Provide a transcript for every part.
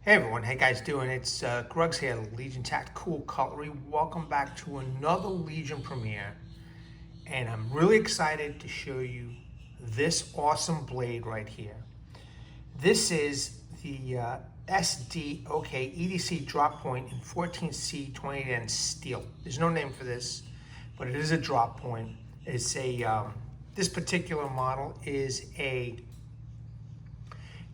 Hey everyone, how you guys doing? It's Grugs here, Legion Tactical Cutlery. Welcome back to another Legion premiere. And I'm really excited to show you this awesome blade right here. This is the SDOKEDC Drop Point in 14C 28N steel. There's no name for this, but it is a drop point. It's a, this particular model is a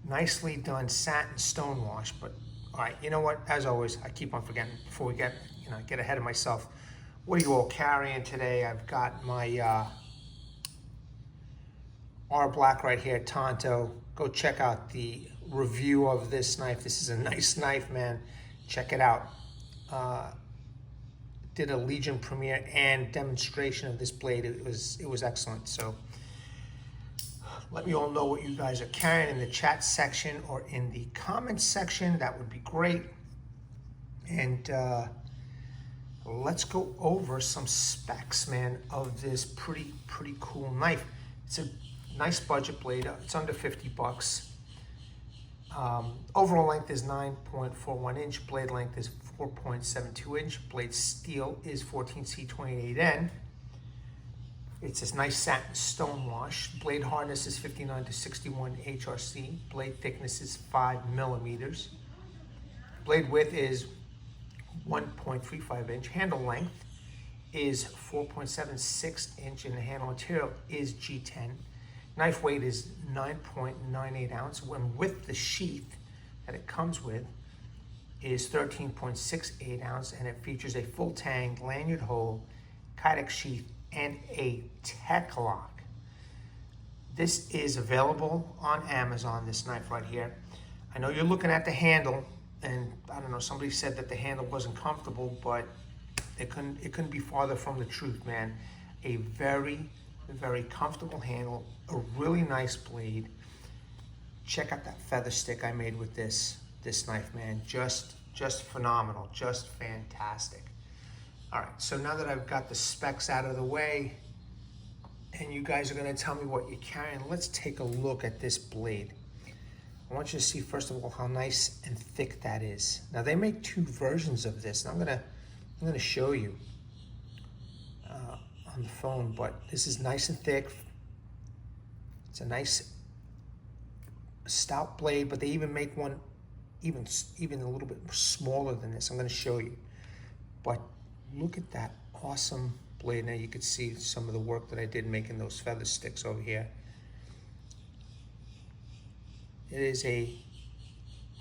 nicely done satin stone wash. But all right, you know what, as always, I keep on forgetting before we get ahead of myself. What are you all carrying today? I've got my Wash+Black right here, Tonto. Go check out the review of this knife. This is a nice knife, man. Check it out. Did a Legion premiere and demonstration of this blade. It was excellent. So let me all know what you guys are carrying in the chat section or in the comments section. That would be great. And let's go over some specs, man, of this pretty cool knife. It's a nice budget blade. It's under 50 bucks. Overall length is 9.41 inch. Blade length is 4.72 inch. Blade steel is 14C 28N. It's this nice satin stone wash. Blade hardness is 59 to 61 HRC. Blade thickness is 5 millimeters. Blade width is 1.35 inch. Handle length is 4.76 inch, and the handle material is G10. Knife weight is 9.98 ounce. When with the sheath that it comes with is 13.68 ounce, and it features a full tang lanyard hole, Kydex sheath, and a TekLok. This is available on Amazon, this knife right here. I know you're looking at the handle, and I don't know, somebody said that the handle wasn't comfortable, but it couldn't be farther from the truth, man. A very comfortable handle, a really nice blade. Check out that feather stick I made with this knife, man. Just phenomenal, just fantastic. All right, so now that I've got the specs out of the way and you guys are gonna tell me what you're carrying, let's take a look at this blade. I want you to see, first of all, how nice and thick that is. Now, they make two versions of this, and I'm gonna show you on the phone, but this is nice and thick. It's a nice stout blade, but they even make one even a little bit smaller than this. I'm gonna show you. But look at that awesome blade. Now you can see some of the work that I did making those feather sticks over here. It is a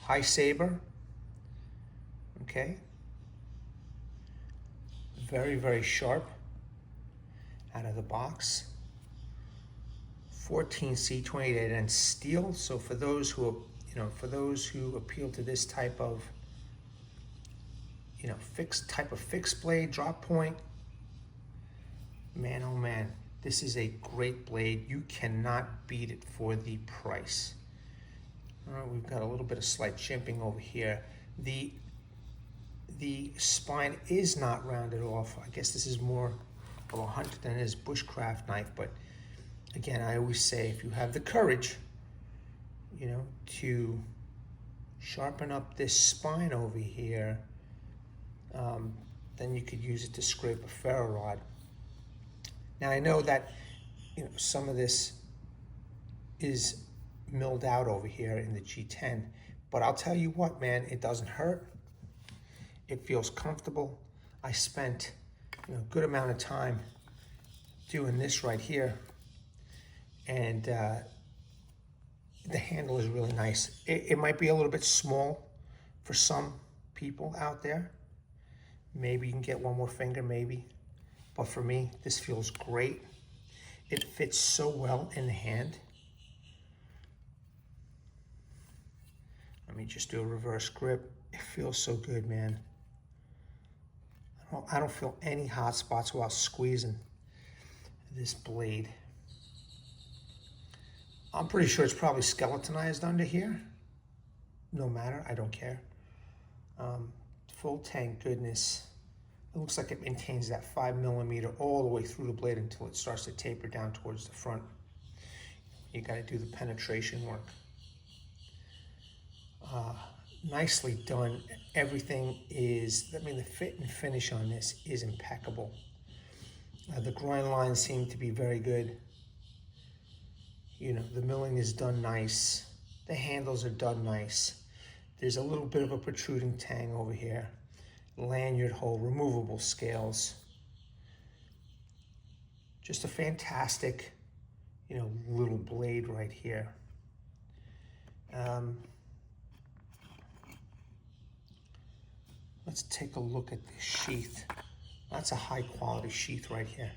high saber, okay? Very sharp out of the box. 14C 28N steel. So for those who, appeal to this type of fixed blade, drop point, man, oh man, this is a great blade. You cannot beat it for the price. All right, we've got a little bit of slight chimping over here. The spine is not rounded off. I guess this is more of a hunter than it is bushcraft knife, but again, I always say, if you have the courage, to sharpen up this spine over here, then you could use it to scrape a ferro rod. Now, I know that some of this is milled out over here in the G10, but I'll tell you what, man, it doesn't hurt. It feels comfortable. I spent a good amount of time doing this right here, and the handle is really nice. It might be a little bit small for some people out there. Maybe you can get one more finger, maybe. But for me, this feels great. It fits so well in the hand. Let me just do a reverse grip. It feels so good, man. I don't feel any hot spots while squeezing this blade. I'm pretty sure it's probably skeletonized under here. No matter, I don't care. Full tang goodness. It looks like it maintains that 5 millimeter all the way through the blade until it starts to taper down towards the front. You got to do the penetration work. nicely done. Everything is, I mean, the fit and finish on this is impeccable. The grind lines seem to be very good. You know, the milling is done nice. The handles are done nice. There's a little bit of a protruding tang over here. Lanyard hole, removable scales. Just a fantastic, you know, little blade right here. Let's take a look at this sheath. That's a high quality sheath right here.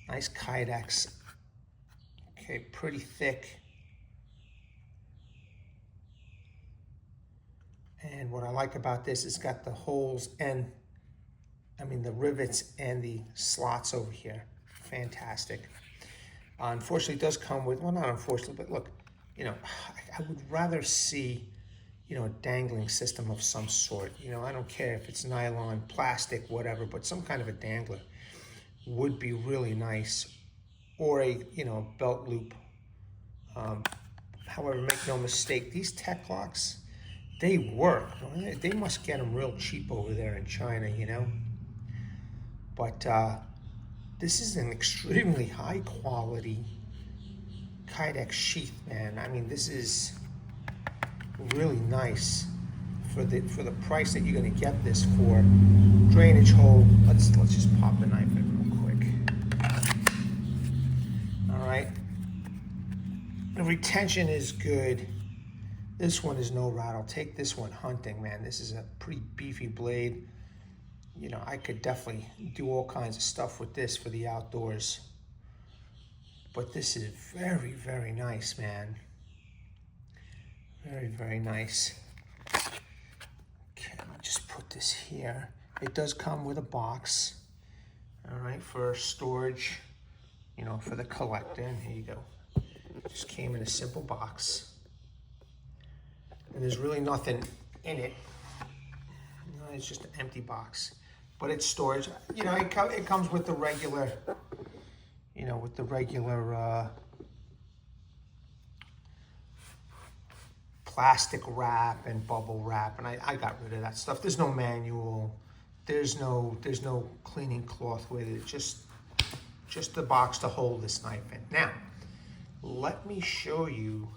Nice Kydex. Okay, pretty thick. And what I like about this, it's got the holes and, I mean, the rivets and the slots over here. Fantastic. Unfortunately, it does come with, well, not unfortunately, but look, you know, I would rather see, you know, a dangling system of some sort. You know, I don't care if it's nylon, plastic, whatever, but some kind of a dangler would be really nice. Or a, you know, belt loop. However, make no mistake, these TekLoks, they work. They must get them real cheap over there in China, you know. But this is an extremely high quality Kydex sheath, man. I mean, this is really nice for the price that you're going to get this for. Drainage hole. Let's just pop the knife in real quick. All right. The retention is good. This one is no rat. I'll take this one hunting, man. This is a pretty beefy blade. You know, I could definitely do all kinds of stuff with this for the outdoors. But this is very, very nice, man. Very, very nice. Okay, let me just put this here. It does come with a box, all right, for storage, you know, for the collector. And here you go. Just came in a simple box. And there's really nothing in it. You know, it's just an empty box. But it's storage. You know, it comes with the regular, you know, with the regular plastic wrap and bubble wrap, and I got rid of that stuff. There's no manual. There's no cleaning cloth with it. Just the box to hold this knife in. Now, let me show you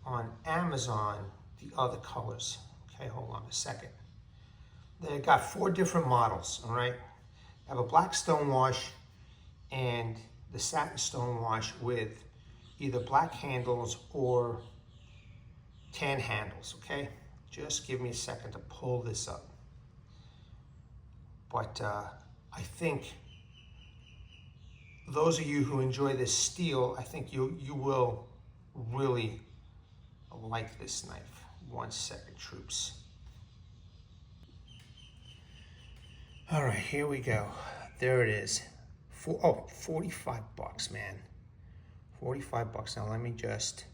on Amazon the other colors. Okay, hold on a second. They got 4 different models, all right? I have a black stonewash and the satin stonewash with either black handles or tan handles, okay? Just give me a second to pull this up. But I think those of you who enjoy this steel, I think you will really like this knife. 1 second, troops. All right, here we go. There it is. 45 bucks, man. 45 bucks. Now let me just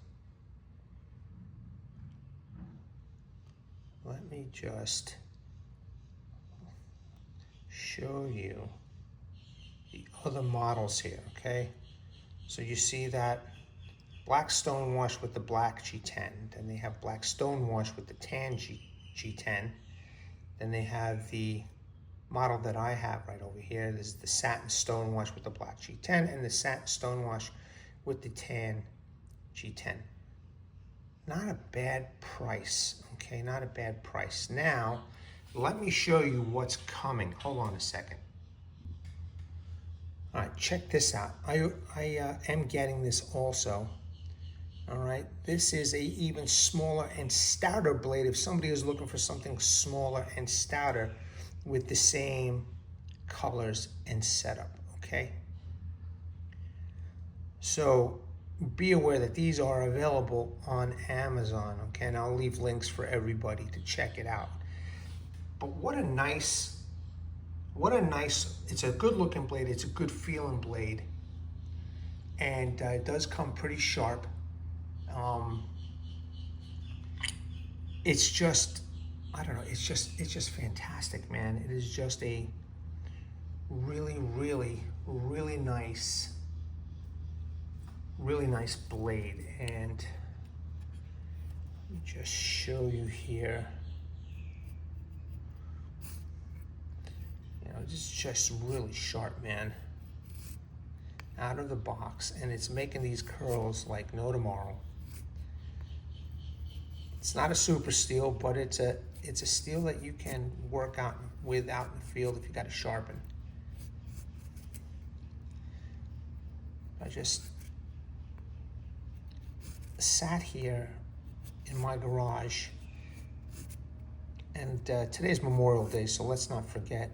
show you the other models here, okay? So you see that black stonewash with the black G10. Then they have black stonewash with the tan G10. Then they have the model that I have right over here. This is the satin stonewash with the black G10 and the satin stonewash with the tan G10. Not a bad price, okay? Not a bad price. Now, let me show you what's coming. Hold on a second. All right, check this out. I am getting this also. All right, this is a even smaller and stouter blade. If somebody is looking for something smaller and stouter with the same colors and setup, okay? So be aware that these are available on Amazon, okay? And I'll leave links for everybody to check it out. But what a nice, it's a good looking blade, it's a good feeling blade. And it does come pretty sharp. It's just, I don't know, it's just fantastic, man. It is just a really, really, really nice blade. And Let me just show you here. You know, it's just really sharp, man. Out of the box, and it's making these curls like no tomorrow. It's not a super steel, but it's a steel that you can work out with out in the field if you got to sharpen. I just sat here in my garage, and today's Memorial Day, so let's not forget,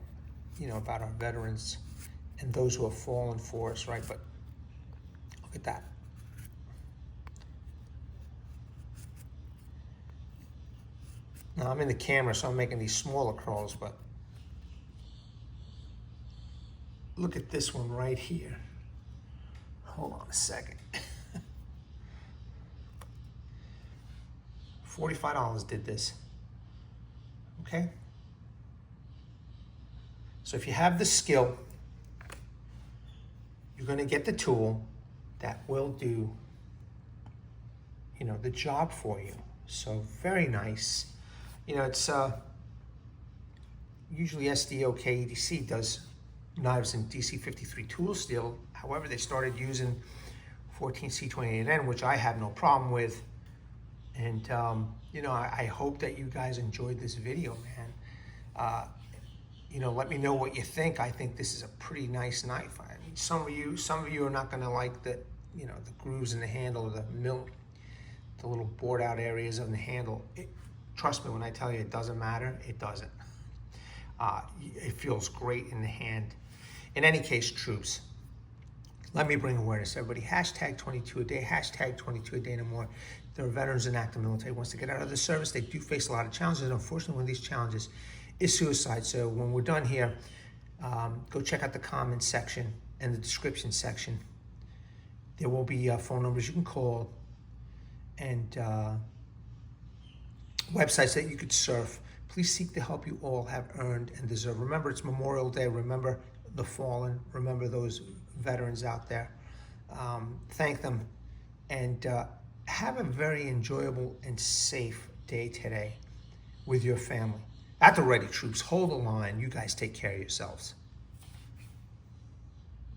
you know, about our veterans and those who have fallen for us, right? But look at that. Now I'm in the camera, so I'm making these smaller curls, but look at this one right here. Hold on a second. $45 did this, okay? So if you have the skill, you're gonna get the tool that will do, you know, the job for you. So very nice. You know, it's usually SDOKEDC does knives in DC53 tool steel. However, they started using 14C28N, which I have no problem with. And, you know, I hope that you guys enjoyed this video, man. You know, let me know what you think. I think this is a pretty nice knife. I mean, some of you are not going to like the, you know, the grooves in the handle, the little bored out areas on the handle. Trust me when I tell you it doesn't matter, it doesn't. It feels great in the hand. In any case, troops, let me bring awareness, everybody. Hashtag 22 a day, hashtag 22 a day no more. There are veterans in active military wants to get out of the service. They do face a lot of challenges. And unfortunately, one of these challenges is suicide. So when we're done here, go check out the comments section and the description section. There will be phone numbers you can call and websites that you could surf. Please seek the help you all have earned and deserve. Remember, it's Memorial Day. Remember the fallen. Remember those veterans out there. Thank them. And have a very enjoyable and safe day today with your family. At the ready, troops. Hold the line. You guys take care of yourselves.